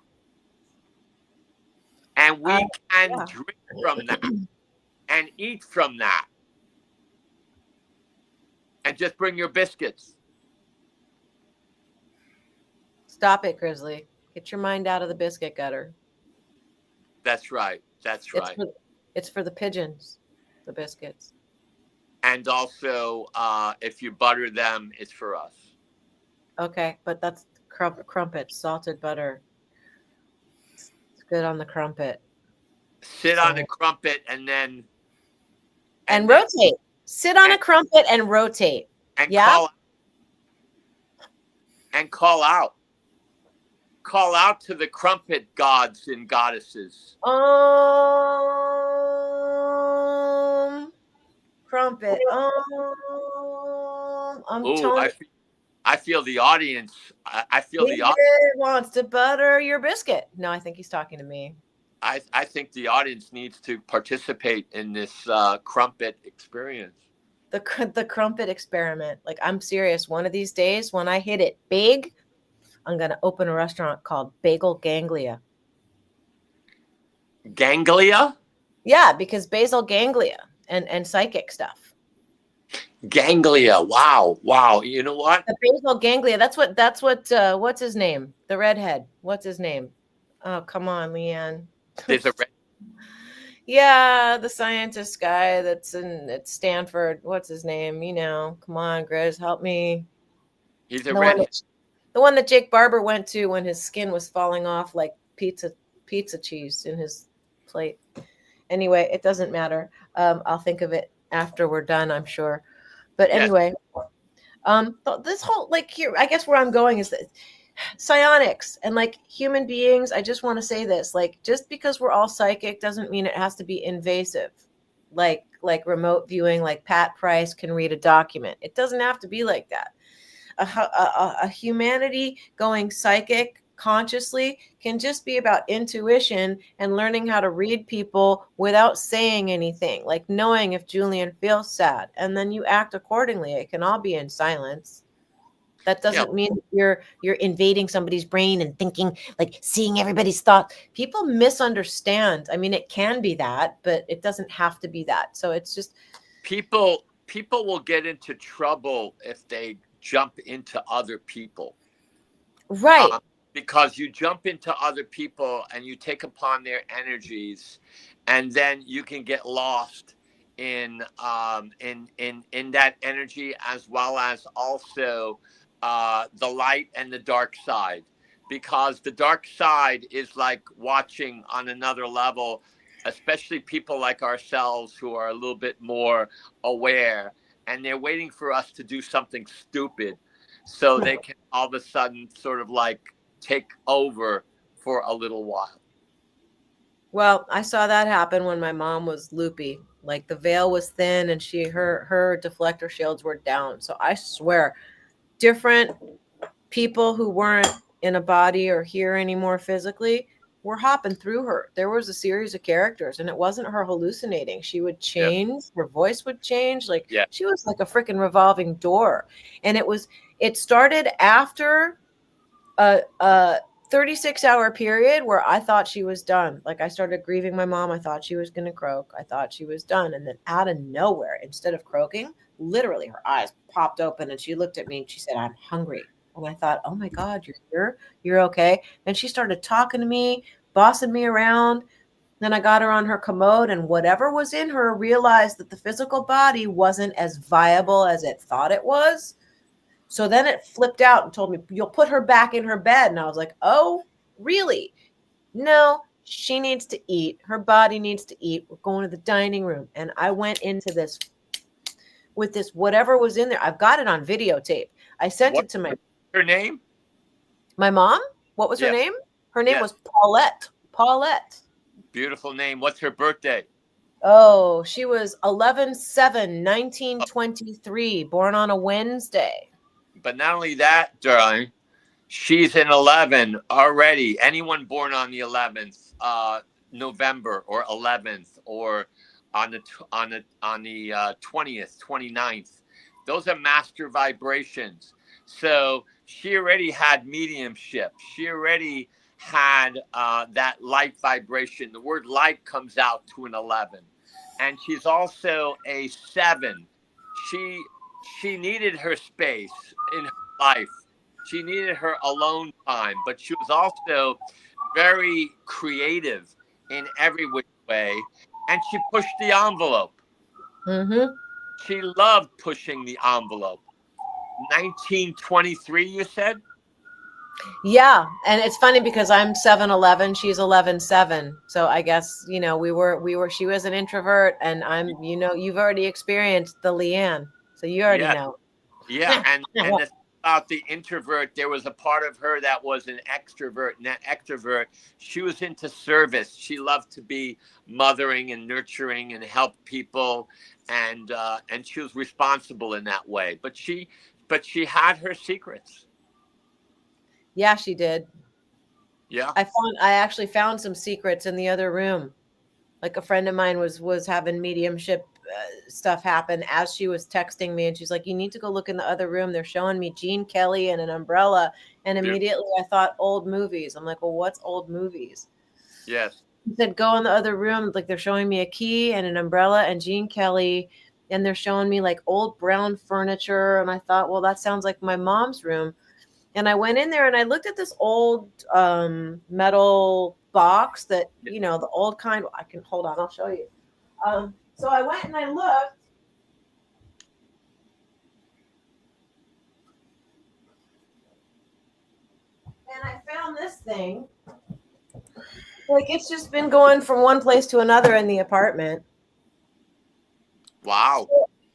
And we can drink from that and eat from that. And just bring your biscuits. Stop it, Grizzly. Get your mind out of the biscuit gutter. That's right. That's right. It's for the pigeons, the biscuits. And also, if you butter them, it's for us. Okay, but that's crumpet, salted butter. It's good on the crumpet. Sit on the crumpet and then... And rotate. Sit on a crumpet and rotate. And call out. Call out to the crumpet gods and goddesses. Crumpet. I feel the audience. I feel the audience wants to butter your biscuit. No, I think he's talking to me. I think the audience needs to participate in this crumpet experience. the crumpet experiment. Like, I'm serious. One of these days when I hit it big, I'm going to open a restaurant called Bagel Ganglia. Ganglia? Yeah, because basal ganglia and psychic stuff. Ganglia. Wow. Wow. You know what? The basal ganglia. That's what what's his name? The redhead. What's his name? Oh, come on, Liane. There's a Yeah, the scientist guy that's at Stanford. What's his name? Come on, Grizz, help me. He's a redhead. The one that Jake Barber went to when his skin was falling off like pizza cheese in his plate. Anyway, it doesn't matter. I'll think of it after we're done, I'm sure. But anyway, this whole, like, here, I guess where I'm going is that psionics and like human beings, I just want to say this, like, just because we're all psychic doesn't mean it has to be invasive. Like remote viewing, like Pat Price can read a document. It doesn't have to be like that. A humanity going psychic consciously can just be about intuition and learning how to read people without saying anything, like knowing if Julian feels sad, and then you act accordingly. It can all be in silence. That doesn't mean you're invading somebody's brain and thinking, like, seeing everybody's thoughts. People misunderstand. I mean, it can be that, but it doesn't have to be that. So it's just people will get into trouble if they jump into other people. Right. Because you jump into other people and you take upon their energies, and then you can get lost in that energy, as well as also the light and the dark side. Because the dark side is like watching on another level, especially people like ourselves who are a little bit more aware, and they're waiting for us to do something stupid so they can all of a sudden sort of like take over for a little while. Well, I saw that happen when my mom was loopy. Like, the veil was thin and her deflector shields were down. So I swear, different people who weren't in a body or here anymore physically were hopping through her. There was a series of characters, and it wasn't her hallucinating. She would change, her voice would change. Like, she was like a freaking revolving door. And it started after a 36-hour period where I thought she was done. Like, I started grieving my mom. I thought she was going to croak. I thought she was done. And then out of nowhere, instead of croaking, literally her eyes popped open and she looked at me and she said, "I'm hungry." And I thought, "Oh my God, you're here? You're okay?" And she started talking to me, bossing me around. Then I got her on her commode, and whatever was in her realized that the physical body wasn't as viable as it thought it was. So then it flipped out and told me, "You'll put her back in her bed." And I was like, "Oh, really?" "No, she needs to eat. Her body needs to eat. We're going to the dining room." And I went into this with this, whatever was in there. I've got it on videotape. I sent it to her name? My mom? What was her name? Her name was Paulette. Paulette. Beautiful name. What's her birthday? Oh, she was 11/7/1923, born on a Wednesday. But not only that, darling, she's an 11 already. Anyone born on the 11th, November, or 11th, or on the 20th, 29th, those are master vibrations. So she already had mediumship. She already had that light vibration. The word light comes out to an 11. And she's also a 7. She needed her space in her life. She needed her alone time, but she was also very creative in every which way, and she pushed the envelope. Mm-hmm. She loved pushing the envelope. 1923, you said? Yeah, and it's funny because I'm 7/11, she's 11/7. So I guess, we were she was an introvert, and I'm, you've already experienced the Liane. So you already know. Yeah, and about the introvert, there was a part of her that was an extrovert, and that extrovert, she was into service. She loved to be mothering and nurturing and help people, and she was responsible in that way. But she had her secrets. Yeah, she did. Yeah. I actually found some secrets in the other room. Like, a friend of mine was having mediumship stuff happen as she was texting me, and she's like, "You need to go look in the other room. They're showing me Gene Kelly and an umbrella." And immediately I thought old movies. I'm like, "Well, what's old movies?" Yes. She said, "Go in the other room. Like they're showing me a key and an umbrella and Gene Kelly, and they're showing me like old brown furniture." And I thought, well, that sounds like my mom's room. And I went in there and I looked at this old metal box that, you know, the old kind. I can hold on, I'll show you. So I went and I looked. And I found this thing. Like it's just been going from one place to another in the apartment. Wow.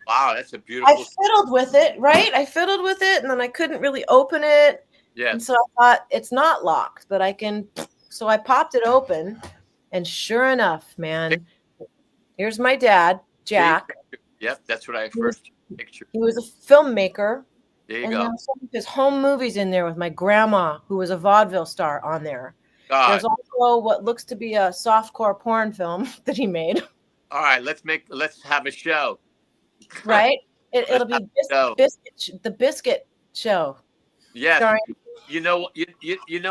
Wow, that's a beautiful. I fiddled with it, right? I fiddled with it, and then I couldn't really open it. Yeah. And so I thought it's not locked, but I can. So I popped it open, and sure enough, man, here's my dad, Jack. Yep, that's what I first pictured. He was a filmmaker. There you and go. There was some of his home movies in there with my grandma, who was a vaudeville star, on there. God. There's also what looks to be a softcore porn film that he made. All right, let's have a show. Right? It'll be the Biscuit Show. Yes. Starring. You know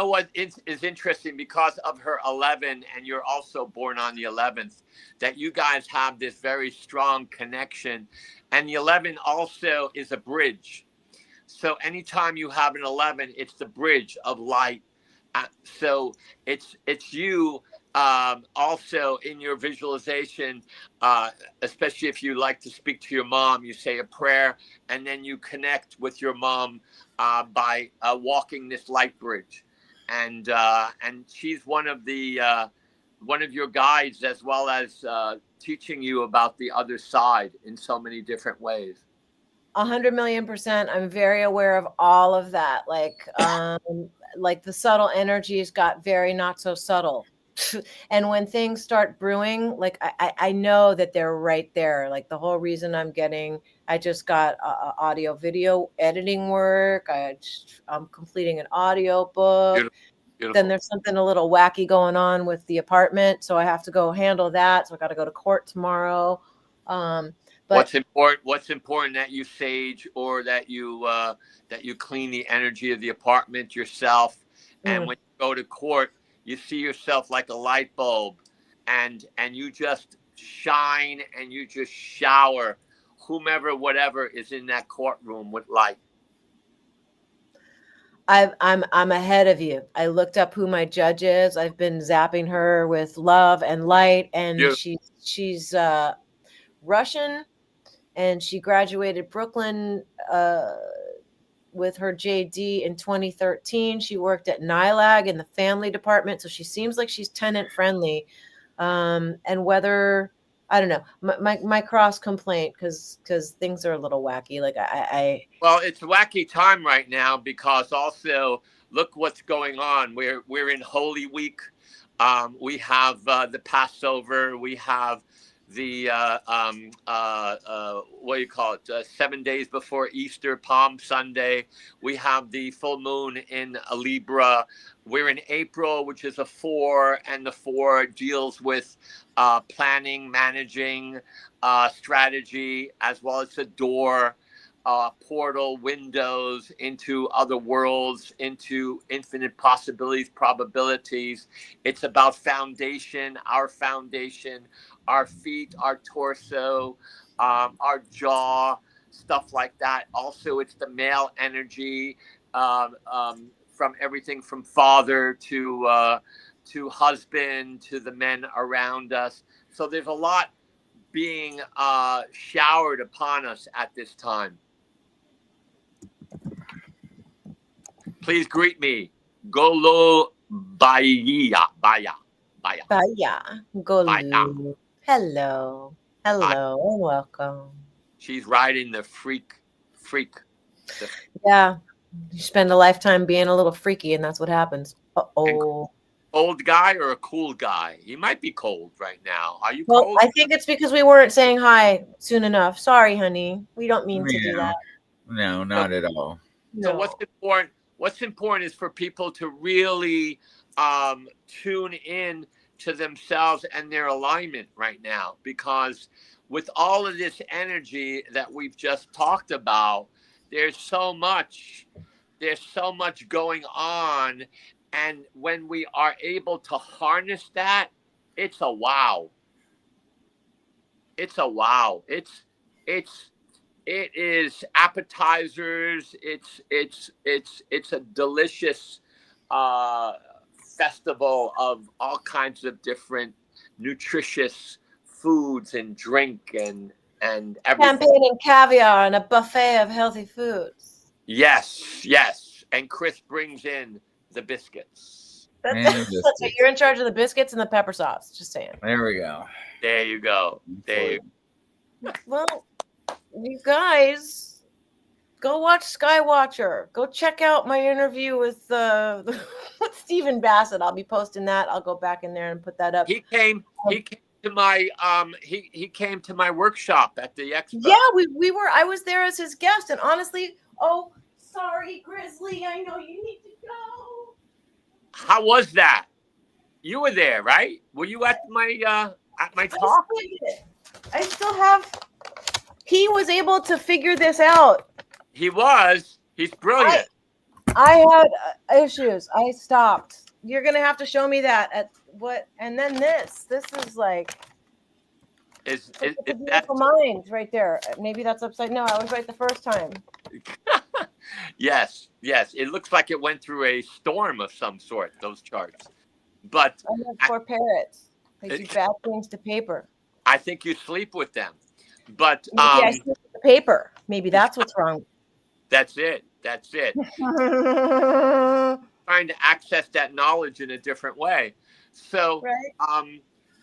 what is interesting, because of her 11, and you're also born on the 11th, that you guys have this very strong connection, and the 11 also is a bridge. So anytime you have an 11, it's the bridge of light. So it's you also in your visualization, especially if you like to speak to your mom, you say a prayer and then you connect with your mom by walking this light bridge, and she's one of your guides, as well as teaching you about the other side in so many different ways. 100,000,000%. I'm very aware of all of that. Like the subtle energies got very not so subtle. And when things start brewing, like I know that they're right there. Like the whole reason I just got audio video editing work. I'm completing an audio book. Beautiful. Then there's something a little wacky going on with the apartment, so I have to go handle that. So I got to go to court tomorrow. But what's important that you sage, or that you clean the energy of the apartment yourself. And when you go to court, you see yourself like a light bulb, and you just shine, and you just shower whomever, whatever is in that courtroom with light. I'm ahead of you. I looked up who my judge is. I've been zapping her with love and light, and she's Russian. And she graduated Brooklyn with her JD in 2013. She worked at NILAG in the family department, so she seems like she's tenant friendly. And whether, I don't know, my cross complaint, because things are a little wacky. Like well, it's a wacky time right now, because also look what's going on. We're in Holy Week. We have the Passover. We have the what do you call it? 7 days before Easter, Palm Sunday. We have the full moon in Libra. We're in April, which is a 4, and the 4 deals with planning, managing, strategy, as well as a door, portal, windows into other worlds, into infinite possibilities, probabilities. It's about foundation, our feet, our torso, our jaw, stuff like that. Also, it's the male energy, from everything from father to husband to the men around us. So there's a lot being showered upon us at this time. Please greet me. Golo Baya. Golu. Hello, and welcome. She's riding the freak. Yeah, you spend a lifetime being a little freaky, and that's what happens. Old guy or a cool guy? He might be cold right now. Are you Well, cold? I think it's because we weren't saying hi soon enough. Sorry, honey. We don't mean to do that. No, not at all. So what's important is for people to really tune in to themselves and their alignment right now, because with all of this energy that we've just talked about, there's so much going on. And when we are able to harness that, it's a wow. It is appetizers. It's a delicious festival of all kinds of different nutritious foods and drink and everything. Champagne and caviar and a buffet of healthy foods. Yes. And Chris brings in the biscuits. That's you're in charge of the biscuits and the pepper sauce. Just saying. There we go. There you go. Well, you guys, go watch Skywatcher. Go check out my interview with with Stephen Bassett. I'll be posting that. I'll go back in there and put that up. He came to my he came to my workshop at the expo. Yeah, we were. I was there as his guest, and honestly, oh, sorry, Grizzly. I know you need to go. How was that? You were there, right? Were you at my talk? I still have. He was able to figure this out. He was. He's brilliant. I had issues. I stopped. You're gonna have to show me that at what, and then this. This is like. Is that mind right there? Maybe that's upside. No, I was right the first time. Yes. It looks like it went through a storm of some sort. Those charts, but I have 4 parrots. They do bad things to paper. I think you sleep with them, but maybe I sleep with the paper. Maybe that's what's wrong. That's it. Trying to access that knowledge in a different way. So, right.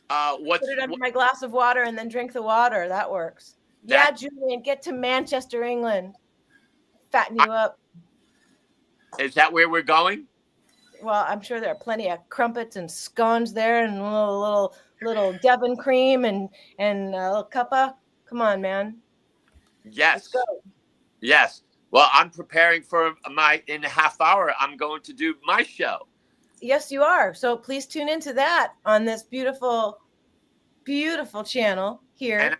Put it under my glass of water and then drink the water. That works. Yeah, Julian, get to Manchester, England. Fatten you up. Is that where we're going? Well, I'm sure there are plenty of crumpets and scones there, and little Devon cream and a little cuppa. Come on, man. Yes. Let's go. Yes. Well, I'm preparing for in a half hour. I'm going to do my show. Yes, you are. So please tune into that on this beautiful, beautiful channel here.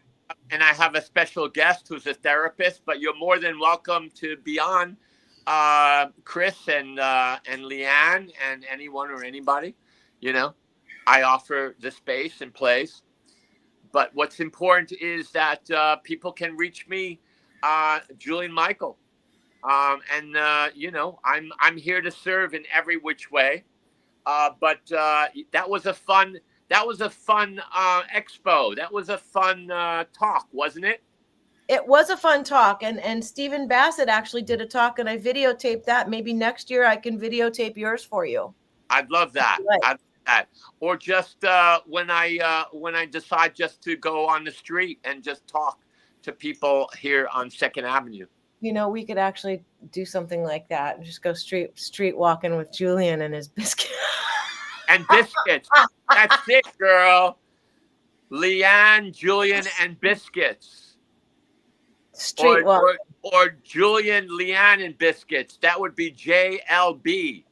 And I have a special guest who's a therapist, but you're more than welcome to be on, Chris and Liane and anyone or anybody. You know, I offer the space and place. But what's important is that people can reach me, Julian Michael. You know, I'm here to serve in every which way. But that was a fun expo. That was a fun talk, wasn't it? It was a fun talk, and Stephen Bassett actually did a talk, and I videotaped that. Maybe next year I can videotape yours for you. I'd love that. Or just when I decide just to go on the street and just talk to people here on 2nd Avenue. You know, we could actually do something like that. Just go street walking with Julian and his biscuit. And biscuits. That's it, girl. Liane, Julian, and biscuits. Street walk. Or Julian, Liane, and biscuits. That would be JLB.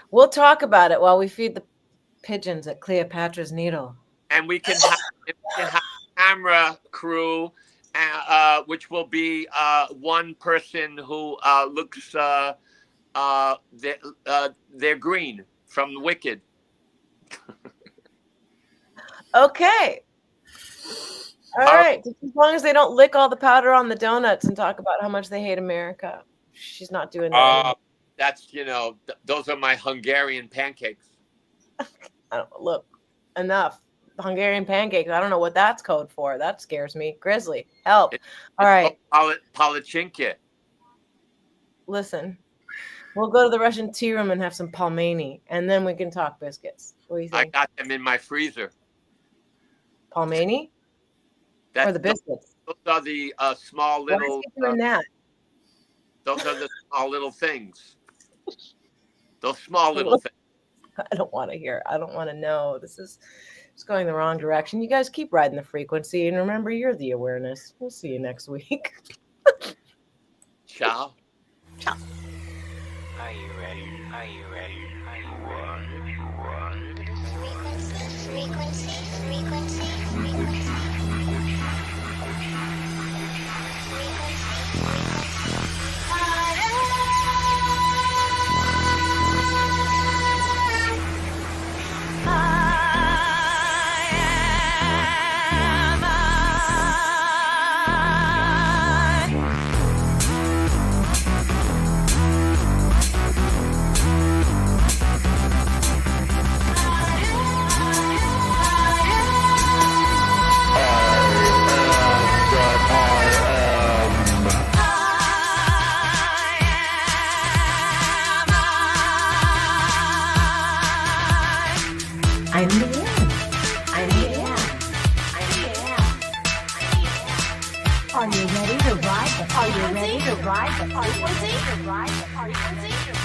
We'll talk about it while we feed the pigeons at Cleopatra's Needle. And we can have a camera crew, which will be one person who looks they're green from the Wicked. Okay. All right. As long as they don't lick all the powder on the donuts and talk about how much they hate America. She's not doing that. That's, you know, those are my Hungarian pancakes. Look, enough. Hungarian pancakes. I don't know what that's code for. That scares me. Grizzly, help. All right. Palachinki. Listen, we'll go to the Russian tea room and have some palmani, and then we can talk biscuits. What do you think? I got them in my freezer. Palmani? Or the biscuits? Those are the small little... Why is he doing that? Those are the small little things. Those small little things. I don't want to hear. I don't want to know. This is going the wrong direction. You guys keep riding the frequency, and remember, you're the awareness. We'll see you next week. Ciao. Ciao. Are you ready? Are you ready? Are you ready? I'm Liane. I'm Liane. I'm Liane. Are you ready to ride the frequency? Are you ready to ride the frequency? To ride the frequency?